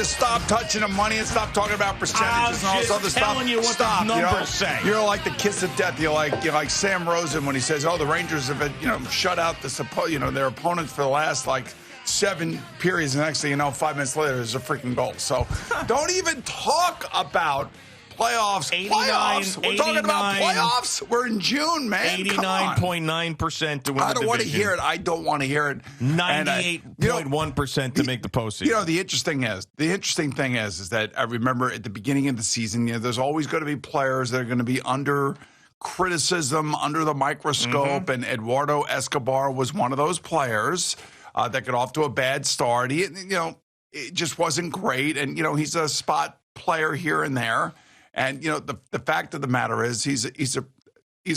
to stop touching the money and stop talking about percentages and all this other stuff? telling you what the numbers say. You're like the kiss of death. You're like Sam Rosen when he says, "Oh, the Rangers have shut out their opponents for the last 7 periods." And next thing you know, 5 minutes later, there's a freaking goal. So don't even talk about playoffs. 89, We're talking about playoffs. We're in June, man. 89.9% to win the division. I don't want to hear it. I don't want to hear it. 98.1% to make the postseason. The interesting thing is that I remember at the beginning of the season, there's always going to be players that are going to be under criticism, under the microscope, and Eduardo Escobar was one of those players that got off to a bad start. It just wasn't great, and he's a spot player here and there. And the fact of the matter is he's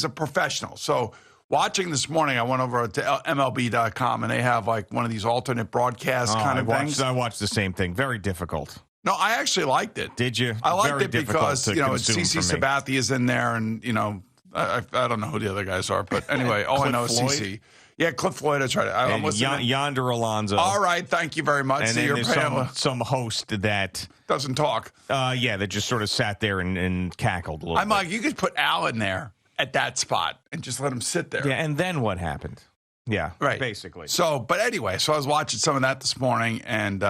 a professional. So watching this morning, I went over to MLB.com and they have one of these alternate broadcast kind of things. I watched the same thing. Very difficult. No, I actually liked it. Did you? I liked Very it because CC for me. Sabathia is in there, and I don't know who the other guys are, but anyway, all I know is CC. Yeah, Cliff Floyd. That's right. And Yonder Alonso. All right, thank you very much. And then there's some host that doesn't talk. That just sort of sat there and cackled a little bit. I'm like, you could put Al in there at that spot and just let him sit there. Yeah, and then what happened? Yeah, right. Basically. But anyway, I was watching some of that this morning, and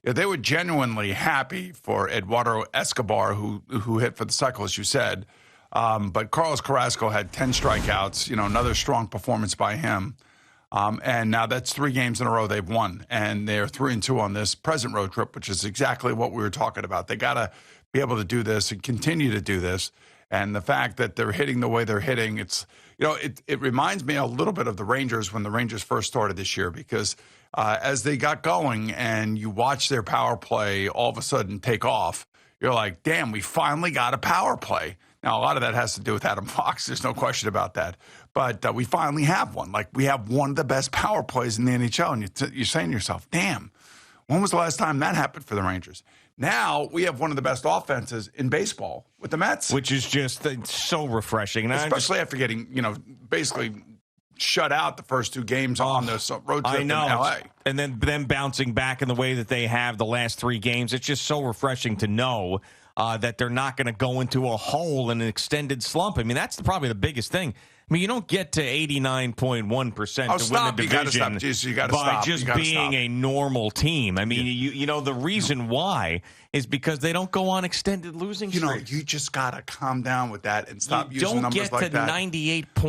they were genuinely happy for Eduardo Escobar, who hit for the cycle, as you said. But Carlos Carrasco had 10 strikeouts, another strong performance by him. And now that's 3 games in a row they've won. And they're 3-2 on this present road trip, which is exactly what we were talking about. They got to be able to do this and continue to do this. And the fact that they're hitting the way they're hitting, it reminds me a little bit of the Rangers when the Rangers first started this year, because as they got going and you watch their power play all of a sudden take off, you're like, damn, we finally got a power play. Now, a lot of that has to do with Adam Fox. There's no question about that. But we finally have one. We have one of the best power plays in the NHL. And you're saying to yourself, damn, when was the last time that happened for the Rangers? Now we have one of the best offenses in baseball with the Mets. Which is just so refreshing. And especially after getting, basically shut out the first 2 games on this road trip in L.A. And then them bouncing back in the way that they have the last 3 games. It's just so refreshing to know that they're not going to go into a hole in an extended slump. I mean, that's probably the biggest thing. I mean, you don't get to 89.1% to win the division by just being a normal team. I mean, the reason why is because they don't go on extended losing streaks. You just got to calm down with that and stop using numbers like that. You don't get to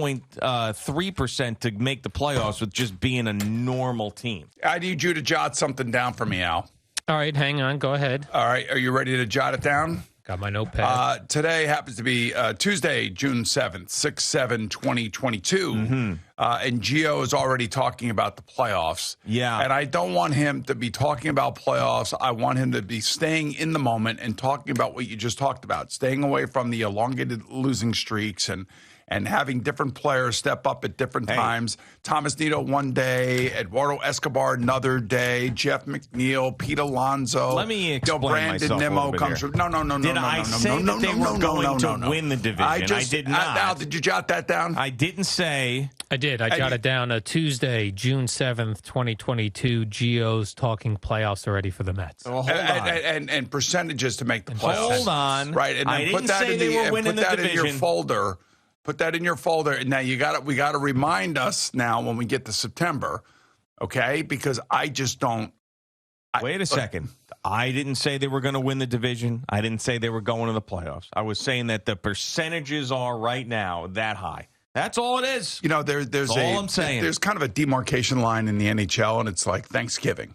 98.3% to make the playoffs with just being a normal team. I need you to jot something down for me, Al. All right, hang on. Go ahead. All right. Are you ready to jot it down? Got my notepad. Today happens to be Tuesday, June 7th, 6/7/2022. And Gio is already talking about the playoffs. Yeah. And I don't want him to be talking about playoffs. I want him to be staying in the moment and talking about what you just talked about, staying away from the elongated losing streaks and having different players step up at different times. Thomas Nido one day, Eduardo Escobar another day, Jeff McNeil, Pete Alonso. Let me explain Brandon myself Nimmo a little comes bit through. No. Did I say that they were going to win the division? I did not. Al, did you jot that down? I didn't say. I did. I jotted down Tuesday, June 7th, 2022. Gio's talking playoffs already for the Mets. Well, hold on. And percentages to make the playoffs. Hold on. Right. And then I didn't say they were winning the division. In your folder. Put that in your folder. And now we got to remind us now when we get to September, okay? Because I just don't. Wait a second. I didn't say they were going to win the division. I didn't say they were going to the playoffs. I was saying that the percentages are right now that high. That's all it is. That's all I'm saying. There's kind of a demarcation line in the NHL, and it's like Thanksgiving.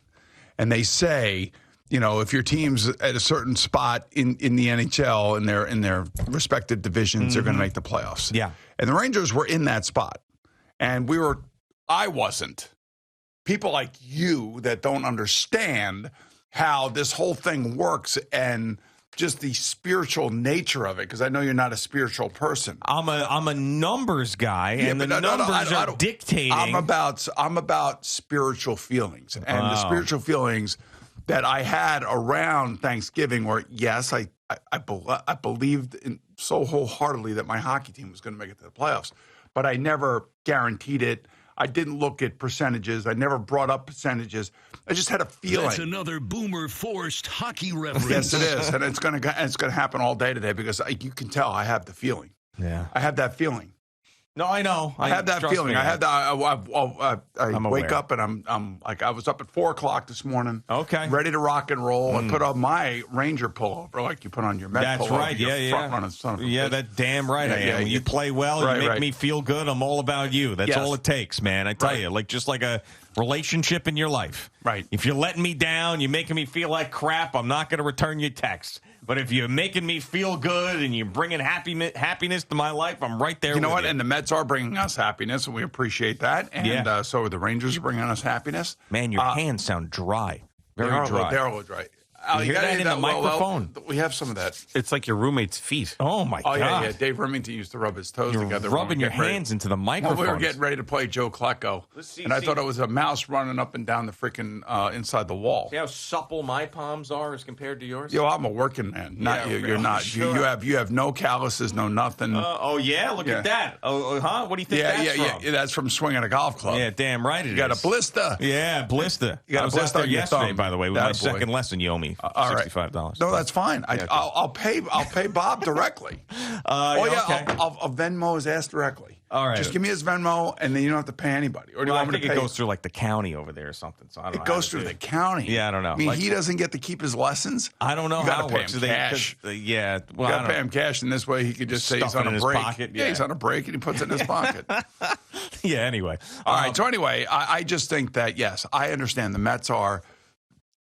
And they say, if your team's at a certain spot in the NHL in their respective divisions, they're going to make the playoffs. Yeah. And the Rangers were in that spot. And I wasn't. People like you that don't understand how this whole thing works and just the spiritual nature of it, because I know you're not a spiritual person. I'm a numbers guy, and the numbers are dictating. I'm about spiritual feelings, and the spiritual feelings that I had around Thanksgiving, where yes, I believed in so wholeheartedly that my hockey team was going to make it to the playoffs, but I never guaranteed it. I didn't look at percentages. I never brought up percentages. I just had a feeling. That's another Boomer forced hockey reference. Yes, it is, and it's gonna happen all day today because you can tell I have the feeling. Yeah, I have that feeling. No, I know. I have that feeling. I have that. I wake aware. up and I'm like I was up at 4:00 this morning. Okay. Ready to rock and roll. I put on my Ranger pullover like you put on your Met That's pullover. right. You're Yeah. front-running son of a Yeah, bitch. that damn right I am. yeah, When you play well, right, you make right. me feel good. I'm all about you. That's Yes. all it takes, man. I tell Right. you, just like a relationship in your life. Right. If you're letting me down, you're making me feel like crap, I'm not going to return your text. But if you're making me feel good and you're bringing happiness to my life, I'm right there. You know with what? you. And the Mets are bringing us happiness, and we appreciate that. And so are the Rangers are bringing us happiness. Man, your hands sound dry. Very They're dry. They're a little dry. You hear that in the microphone? We have some of that. It's like your roommate's feet. Oh my Oh, God! yeah. Dave Remington used to rub his toes You're together. when rubbing we your get ready- hands into the When microphone. we were getting ready to play Joe Klecko, and I thought it was a mouse running up and down the freaking inside the wall. See how supple my palms are as compared to yours? Yo, I'm a working man. Not Yeah, you. You're not. sure. You have no calluses, no nothing. Oh yeah, look Yeah. at that. Oh, huh? What do you think that's from? yeah. That's from swinging a golf club. Yeah, damn right it You got is. a blister. Yeah, blister. You got I a was blister out there on your yesterday, thumb. by the way, with That my boy. second lesson. You owe me All right. $65. No, that's fine. I'll pay Bob directly. Okay. I'll Venmo his ass directly. All right. Just give me his Venmo, and then you don't have to pay anybody. Or do you Well, I want me think to it pay? goes through like the county over there or something. So I don't know. It how goes to through do the it. county. Yeah, I don't know. I mean, Like- he doesn't get to keep his lessons. I don't know You gotta how it pay works. him They- cash. 'cause, yeah, well, You I got don't to pay him cash, and this way he could just say he's Stuff on it in a his break. pocket, Yeah, yeah. he's on a break, and he puts it in his pocket. Yeah. Anyway, All right. So anyway, I just think that yes, I understand the Mets are.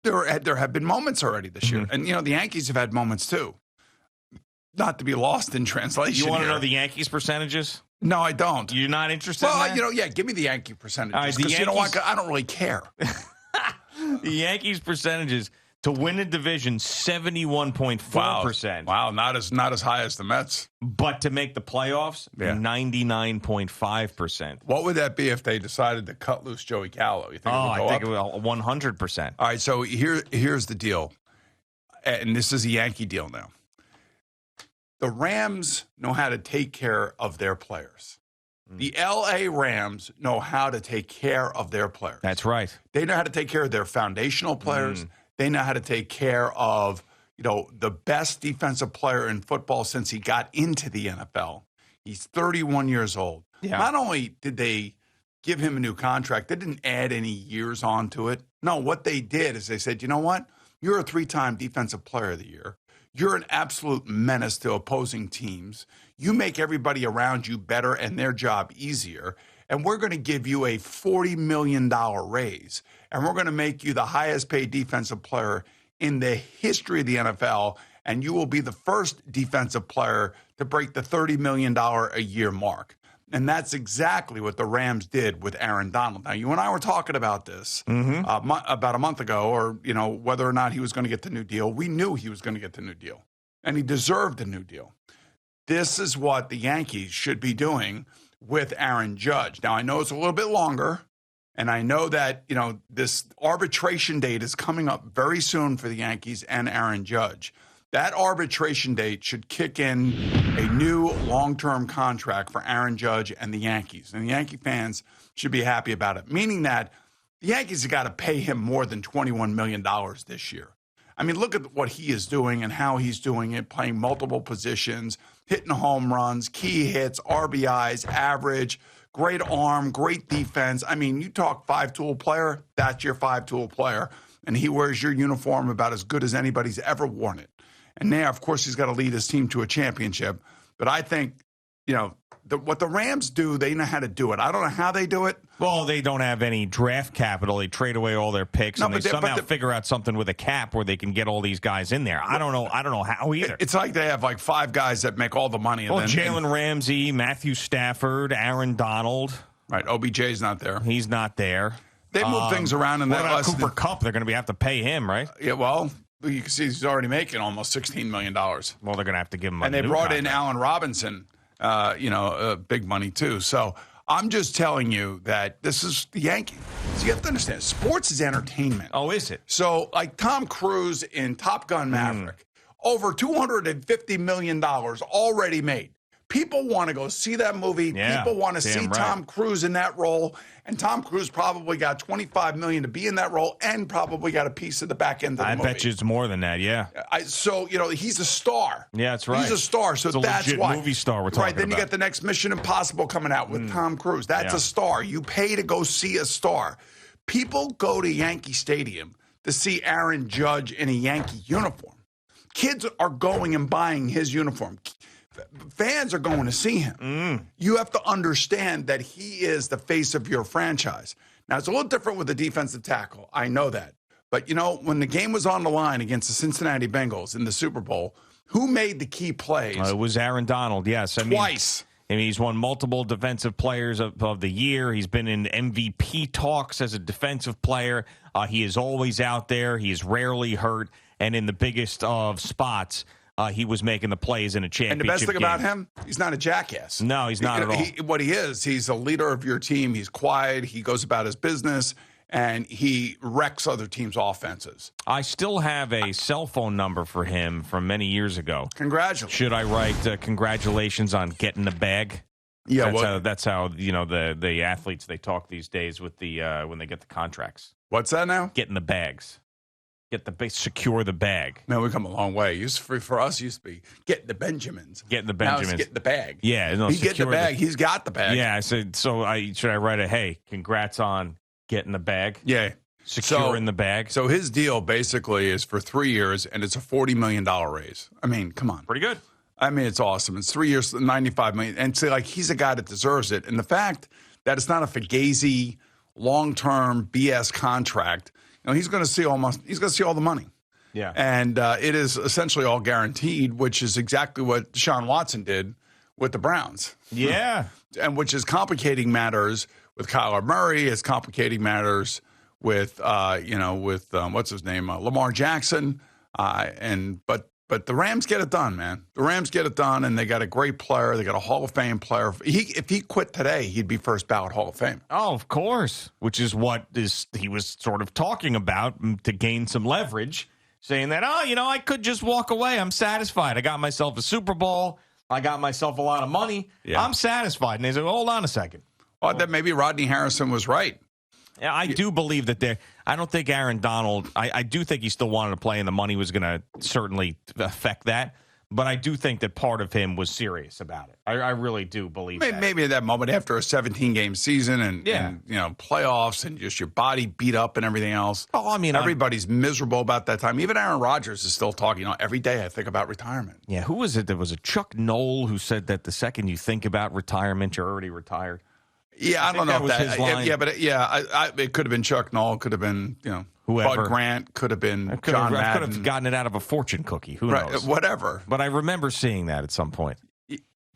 There have been moments already this year, Mm-hmm. and the Yankees have had moments too. Not to be lost in translation. you want to here. know the Yankees percentages? No, I don't. You're not interested in Well, that? give me the Yankee percentages. All right, the Because you know what? Yankees- I don't really care. The Yankees percentages to win a division 71.4%. Wow, not as high as the Mets. But to make the playoffs, Yeah. 99.5%. What would that be if they decided to cut loose Joey Gallo? You think it would I go think up? it will 100%. All right, so here's the deal, and this is a Yankee deal now. The Rams know how to take care of their players. The L.A. Rams know how to take care of their players. That's right. They know how to take care of their foundational players. They know how to take care of, the best defensive player in football since he got into the NFL. He's 31 years old. Yeah. Not only did they give him a new contract, they didn't add any years onto it. No, what they did is they said, you know what? You're a 3-time defensive player of the year. You're an absolute menace to opposing teams. You make everybody around you better and their job easier. And we're going to give you a $40 million raise. And we're going to make you the highest paid defensive player in the history of the NFL. And you will be the first defensive player to break the $30 million a year mark. And that's exactly what the Rams did with Aaron Donald. Now, you and I were talking about this about a month ago, or, whether or not he was going to get the new deal. We knew he was going to get the new deal, and he deserved the new deal. This is what the Yankees should be doing with Aaron Judge. Now, I know it's a little bit longer, and I know that, this arbitration date is coming up very soon for the Yankees and Aaron Judge. That arbitration date should kick in a new long-term contract for Aaron Judge and the Yankees. And the Yankee fans should be happy about it, meaning that the Yankees have got to pay him more than $21 million this year. I mean, look at what he is doing and how he's doing it, playing multiple positions, hitting home runs, key hits, RBIs, average, great arm, great defense. I mean, you talk 5-tool player, that's your 5-tool player. And he wears your uniform about as good as anybody's ever worn it. And now, of course, he's got to lead his team to a championship. But I think, what the Rams do, they know how to do it. I don't know how they do it. Well, they don't have any draft capital. They trade away all their picks, No, and they but they- somehow but the- figure out something with a cap where they can get all these guys in there. I don't know how either. It's like they have like 5 guys that make all the money. And Well, then, Jalen Ramsey, Matthew Stafford, Aaron Donald. Right, OBJ's not there. He's not there. They move things around in What that about less Cooper than- Kupp? They're going to have to pay him, right? Yeah, well, you can see he's already making almost $16 million. Well, they're going to have to give him. And they brought in Allen Robinson, big money too. So I'm just telling you that this is the Yankees. So you have to understand, sports is entertainment. Oh, is it? So like Tom Cruise in Top Gun Maverick, over $250 million already made. People want to go see that movie. Yeah, People want to see right. Tom Cruise in that role. And Tom Cruise probably got $25 million to be in that role and probably got a piece of the back end of the movie. I bet you it's more than that, yeah. So, he's a star. Yeah, that's right. He's a star, so It's a that's legit why. movie star we're talking Right, then you about. got the next Mission Impossible coming out with Tom Cruise. That's Yeah. a star. You pay to go see a star. People go to Yankee Stadium to see Aaron Judge in a Yankee uniform. Kids are going and buying his uniform. Fans are going to see him. You have to understand that he is the face of your franchise. Now, it's a little different with the defensive tackle. I know that. But, when the game was on the line against the Cincinnati Bengals in the Super Bowl, who made the key plays? It was Aaron Donald, yes. Twice. He's won multiple defensive players of the year. He's been in MVP talks as a defensive player. He is always out there. He is rarely hurt. And in the biggest of spots, he was making the plays in a championship And the best thing game. about him, he's not a jackass. No, he's not at all. What he is, he's a leader of your team. He's quiet. He goes about his business, and he wrecks other teams' offenses. I still have a cell phone number for him from many years ago. Congratulations. Should I write congratulations on getting the bag? Yeah, that's how the athletes, they talk these days with the when they get the contracts. What's that now? Getting the bags. Secure the bag. Man, we've come a long way. For us, used to be getting the Benjamins. Getting the Now Benjamins. it's getting the bag. Yeah, no, He get the bag. He's got the bag. Yeah, I said, should I write hey, congrats on getting the bag? Yeah. Securing the bag. So his deal basically is for 3 years, and it's a $40 million raise. I mean, come on. Pretty good. I mean, it's awesome. It's 3 years, $95 million. And say, he's a guy that deserves it. And the fact that it's not a Fugazi long-term BS contract, he's going to see all the money. Yeah. And it is essentially all guaranteed, which is exactly what Deshaun Watson did with the Browns. Yeah. And which is complicating matters with Kyler Murray. It's complicating matters with, what's his name, Lamar Jackson. But the Rams get it done, man. The Rams get it done, and they got a great player. They got a Hall of Fame player. If he quit today, he'd be first ballot Hall of Fame. Oh, of course, which is what he was sort of talking about to gain some leverage, saying that, I could just walk away. I'm satisfied. I got myself a Super Bowl. I got myself a lot of money. Yeah. I'm satisfied. And they said, hold on a second. Well, that maybe Rodney Harrison was right. Yeah, I do believe that I don't think Aaron Donald, I do think he still wanted to play, and the money was going to certainly affect that. But I do think that part of him was serious about it. I really do believe that. Maybe at that moment after a 17-game season and playoffs and just your body beat up and everything else. Oh, I mean, everybody's miserable about that time. Even Aaron Rodgers is still talking. Every day I think about retirement. Yeah, who was it? There was a Chuck Noll who said that the second you think about retirement, you're already retired. Yeah, I don't know if was his line. Yeah, but it could have been Chuck Noll, could have been whoever. Bud Grant, could have been I John Madden. could have gotten it out of a fortune cookie. Who knows? Whatever. But I remember seeing that at some point.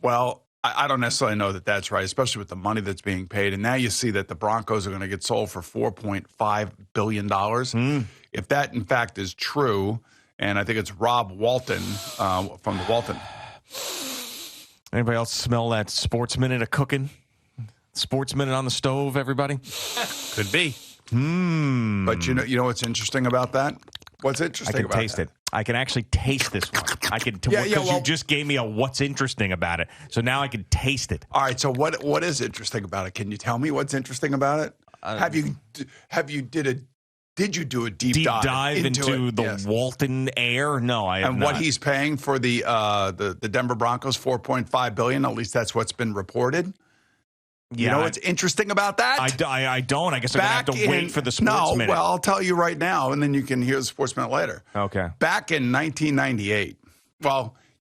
Well, I don't necessarily know that that's right, especially with the money that's being paid. And now you see that the Broncos are going to get sold for $4.5 billion. If that, in fact, is true, and I think it's Rob Walton from the Walton. Anybody else smell that Sports Minute of cooking? Sports Minute on the stove, everybody? Could be. But you know what's interesting about that? What's interesting about that? I can taste it. I can actually taste this one. I can, because you just gave me a what's interesting about it. So now I can taste it. All right. So what is interesting about it? Can you tell me what's interesting about it? Did you do a deep dive into the Walton Air? No, I have and not. What he's paying for the Denver Broncos, $4.5 billion. At least that's what's been reported. Yeah, you know what's interesting about that? I don't. I guess I'm going to have to wait for the Sports Minute. Well, I'll tell you right now, and then you can hear the Sports Minute later. Okay. Back in 1998,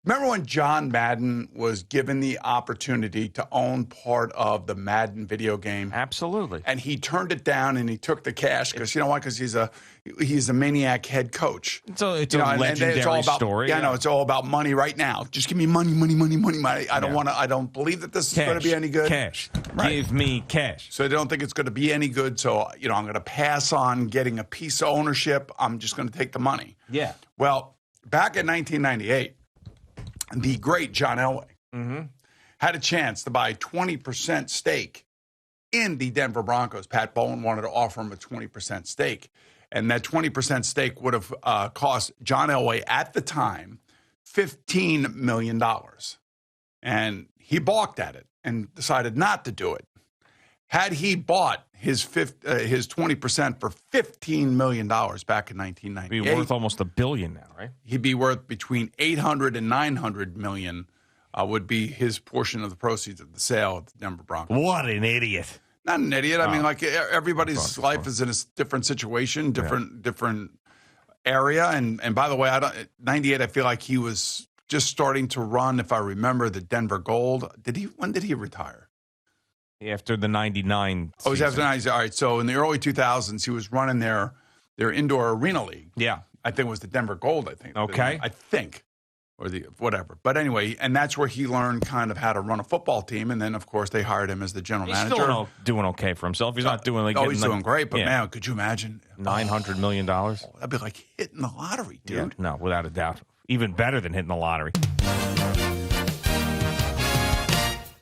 remember when John Madden was given the opportunity to own part of the Madden video game? Absolutely. And he turned it down and he took the cash because, you know why? Because he's a maniac head coach. It's a legendary story. Yeah, I know. It's all about money right now. Just give me money. I don't believe that this is going to be any good. Cash. Right. Give me cash. So they don't think it's going to be any good. So, I'm going to pass on getting a piece of ownership. I'm just going to take the money. Yeah. Well, back in 1998, the great John Elway had a chance to buy 20% stake in the Denver Broncos. Pat Bowen wanted to offer him a 20% stake. And that 20% stake would have cost John Elway at the time $15 million. And he balked at it and decided not to do it. Had he bought his 20% for $15 million back in 1998, Be worth almost $1 billion now, right? he'd be worth between 800 and 900 million. Would be his portion of the proceeds of the sale of the Denver Broncos. What an idiot! Not an idiot. I mean, like everybody's life is in a different situation, different area. And by the way, 98. I feel like he was just starting to run. If I remember, the Denver Gold. When did he retire? After the 99. Oh, it was after 90. All right. So in the early 2000s, he was running their indoor arena league. Yeah, I think it was the Denver Gold. I think. Okay. I think. Or the whatever. But anyway, and that's where he learned kind of how to run a football team. And then, of course, they hired him as the general manager. He's still doing okay for himself. He's not doing like he's doing great. But man, could you imagine $900 million? That'd be like hitting the lottery, dude. Yeah, no, without a doubt. Even better than hitting the lottery.